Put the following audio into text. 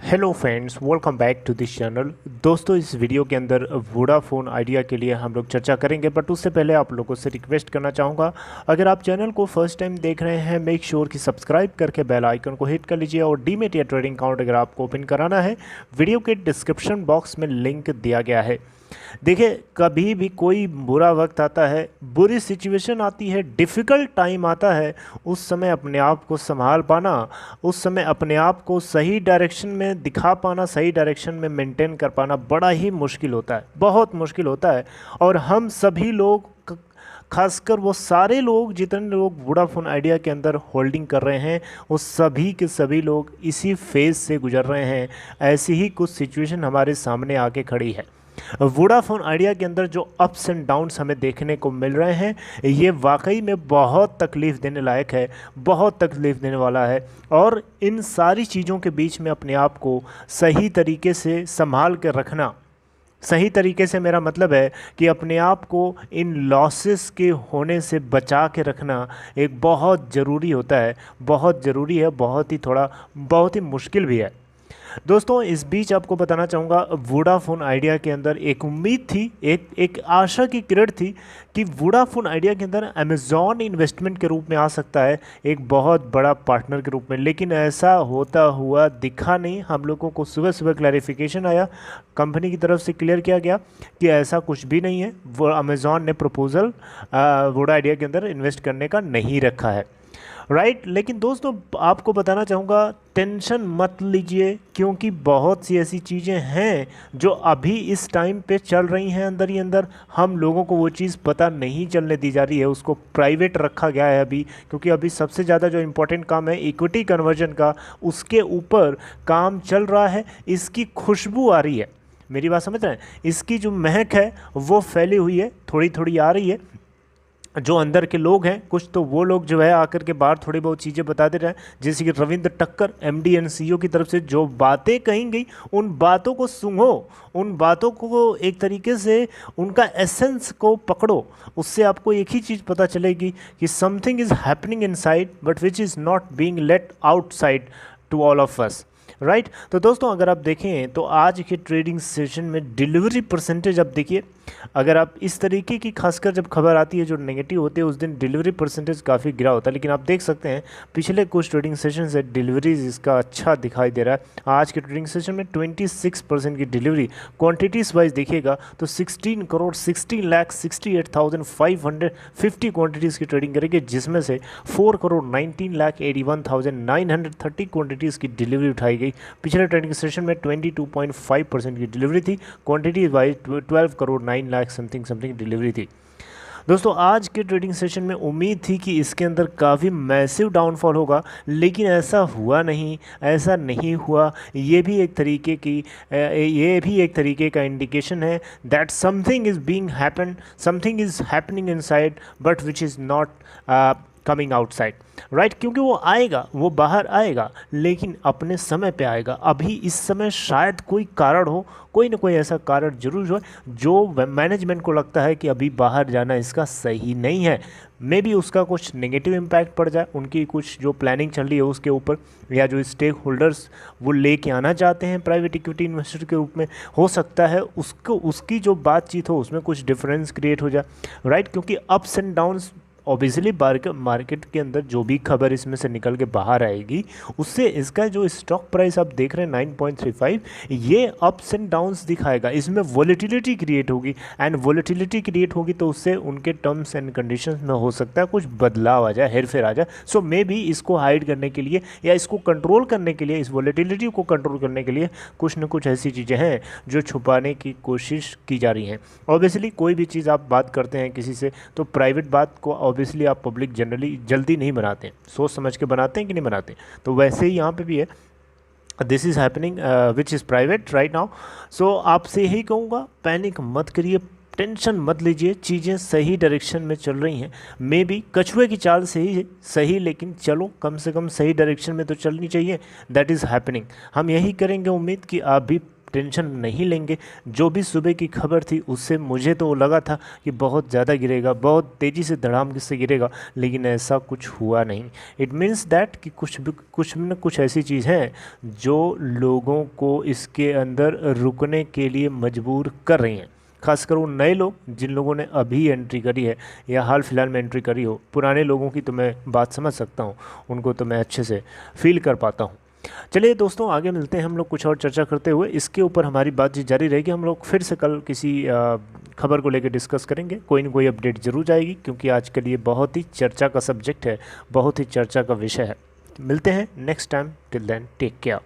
Hello friends, welcome back to this channel. दोस्तों, इस video के अंदर वोडाफोन आइडिया के लिए हम लोग चर्चा करेंगे, बट उससे पहले आप लोगों से रिक्वेस्ट करना चाहूँगा, अगर आप चैनल को फर्स्ट टाइम देख रहे हैं, मेक श्योर कि सब्सक्राइब करके बेल आइकन को हिट कर लीजिए। और डीमेट या ट्रेडिंग अकाउंट अगर आपको ओपन कराना है, वीडियो के डिस्क्रिप्शन बॉक्स में लिंक दिया गया है। देखिए, कभी भी कोई बुरा वक्त आता है, बुरी सिचुएशन आती है, डिफ़िकल्ट टाइम आता है, उस समय अपने आप को संभाल पाना, उस समय अपने आप को सही डायरेक्शन में दिखा पाना, सही डायरेक्शन में मेंटेन कर पाना बड़ा ही मुश्किल होता है, बहुत मुश्किल होता है। और हम सभी लोग, खासकर वो सारे लोग, जितने लोग वोडाफोन आइडिया के अंदर होल्डिंग कर रहे हैं, वो सभी के सभी लोग इसी फेज़ से गुजर रहे हैं। ऐसी ही कुछ सिचुएशन हमारे सामने आके खड़ी है। वोडाफोन आइडिया के अंदर जो अप्स एंड डाउन्स हमें देखने को मिल रहे हैं, ये वाकई में बहुत तकलीफ़ देने लायक है, बहुत तकलीफ़ देने वाला है। और इन सारी चीज़ों के बीच में अपने आप को सही तरीके से संभाल कर रखना, सही तरीके से मेरा मतलब है कि अपने आप को इन लॉसेस के होने से बचा के रखना एक बहुत ज़रूरी होता है, बहुत ज़रूरी है, बहुत ही मुश्किल भी है। दोस्तों, इस बीच आपको बताना चाहूँगा, वोडाफोन आइडिया के अंदर एक उम्मीद थी, एक आशा की किरण थी कि वोडाफोन आइडिया के अंदर अमेज़ॉन इन्वेस्टमेंट के रूप में आ सकता है, एक बहुत बड़ा पार्टनर के रूप में। लेकिन ऐसा होता हुआ दिखा नहीं। हम लोगों को सुबह सुबह क्लैरिफिकेशन आया, कंपनी की तरफ से क्लियर किया गया कि ऐसा कुछ भी नहीं है। वो अमेज़ॉन ने प्रपोज़ल वोडा आइडिया के अंदर इन्वेस्ट करने का नहीं रखा है, राइट। लेकिन दोस्तों, आपको बताना चाहूँगा, टेंशन मत लीजिए, क्योंकि बहुत सी ऐसी चीज़ें हैं जो अभी इस टाइम पे चल रही हैं अंदर ही अंदर। हम लोगों को वो चीज़ पता नहीं चलने दी जा रही है, उसको प्राइवेट रखा गया है अभी, क्योंकि अभी सबसे ज़्यादा जो इम्पोर्टेंट काम है इक्विटी कन्वर्जन का, उसके ऊपर काम चल रहा है। इसकी खुशबू आ रही है, मेरी बात समझ रहे हैं? इसकी जो महक है वो फैली हुई है, थोड़ी थोड़ी आ रही है। जो अंदर के लोग हैं, कुछ तो वो लोग जो है आकर के बाहर थोड़ी बहुत चीज़ें बता दे रहे हैं, जैसे कि रविंद्र टक्कर एमडी एंड सीईओ की तरफ से जो बातें कही गई, उन बातों को सूंघो, उन बातों को एक तरीके से उनका एसेंस को पकड़ो। उससे आपको एक ही चीज़ पता चलेगी कि something is happening inside but which is not being let outside to all of us, right. तो दोस्तों, अगर आप देखें तो आज के ट्रेडिंग सेशन में डिलीवरी परसेंटेज, आप देखिए, अगर आप इस तरीके की, खासकर जब खबर आती है जो नेगेटिव होती है, उस दिन डिलीवरी परसेंटेज काफ़ी गिरा होता है। लेकिन आप देख सकते हैं पिछले कुछ ट्रेडिंग सेशन से डिलीवरीज इसका अच्छा दिखाई दे रहा है। आज के ट्रेडिंग सेशन में 26% की डिलीवरी, क्वांटिटीज़ वाइज देखिएगा तो 16,68,550 क्वांटिटीज़ की ट्रेडिंग करेंगे, जिसमें से 4,19,81,930 क्वांटिटीज़ की डिलीवरी उठाई गई। पिछले ट्रेडिंग सेशन में 22.5% की डिलीवरी थी, quantity wise 12 crore 9 lakh something delivery थी। दोस्तों, आज के ट्रेडिंग सेशन में उम्मीद थी कि इसके अंदर काफ़ी मैसिव डाउनफॉल होगा, लेकिन ऐसा हुआ नहीं, ऐसा नहीं हुआ। ये भी एक तरीके का इंडिकेशन है that something is being happen, something is happening inside but which is not coming outside, right. क्योंकि वो आएगा, वो बाहर आएगा, लेकिन अपने समय पे आएगा। अभी इस समय शायद कोई कारण हो, कोई ना कोई ऐसा कारण जरूर हो जो मैनेजमेंट को लगता है कि अभी बाहर जाना इसका सही नहीं है। मे बी उसका कुछ नेगेटिव इम्पैक्ट पड़ जाए, उनकी कुछ जो प्लानिंग चल रही है उसके ऊपर, या जो स्टेक होल्डर्स वो लेके आना चाहते हैं प्राइवेट इक्विटी इन्वेस्टर के रूप में, हो सकता है उसकी जो बातचीत हो उसमें कुछ डिफरेंस क्रिएट हो जाए, राइट। क्योंकि ups and downs, obviously market के अंदर जो भी खबर इसमें से निकल के बाहर आएगी, उससे इसका जो स्टॉक प्राइस आप देख रहे हैं 9.35, ये अप्स एंड डाउन्स दिखाएगा। इसमें वोलेटिलिटी क्रिएट होगी, एंड वोलेटिलिटी क्रिएट होगी तो उससे उनके टर्म्स एंड कंडीशंस में हो सकता है कुछ बदलाव आ जाए, हेरफेर आ जाए। सो मे बी इसको हाइड करने के लिए या इसको कंट्रोल करने के लिए, इस वोलेटिलिटी को कंट्रोल करने के लिए कुछ न कुछ ऐसी चीज़ें हैं जो छुपाने की कोशिश की जा रही हैं। ऑब्वियसली कोई भी चीज़ आप बात करते हैं किसी से, तो प्राइवेट बात को ऑब्वियसली आप पब्लिक जनरली जल्दी नहीं बनाते हैं, सोच समझ के बनाते हैं कि नहीं बनाते। तो वैसे ही यहाँ पे भी है, this is happening which is private right now. So आपसे यही कहूँगा, पैनिक मत करिए, टेंशन मत लीजिए, चीज़ें सही डायरेक्शन में चल रही हैं। मे बी कछुए की चाल से ही सही, लेकिन चलो कम से कम सही डायरेक्शन में तो चलनी चाहिए। That is happening. हम यही करेंगे, उम्मीद कि आप भी टेंशन नहीं लेंगे। जो भी सुबह की खबर थी उससे मुझे तो लगा था कि बहुत ज़्यादा गिरेगा, बहुत तेज़ी से धड़ाम से गिरेगा, लेकिन ऐसा कुछ हुआ नहीं। इट मीन्स दैट कि कुछ न कुछ ऐसी चीज़ है जो लोगों को इसके अंदर रुकने के लिए मजबूर कर रही हैं। खासकर वो नए लोग जिन लोगों ने अभी एंट्री करी है या हाल फिलहाल में एंट्री करी हो। पुराने लोगों की तो मैं बात समझ सकता हूँ, उनको तो मैं अच्छे से फील कर पाता हूँ। चलिए दोस्तों, आगे मिलते हैं हम लोग कुछ और चर्चा करते हुए। इसके ऊपर हमारी बातचीत जारी रहेगी। हम लोग फिर से कल किसी खबर को लेकर डिस्कस करेंगे। कोई ना कोई अपडेट जरूर जाएगी, क्योंकि आज के लिए बहुत ही चर्चा का सब्जेक्ट है, बहुत ही चर्चा का विषय है। मिलते हैं next time. Till then take care.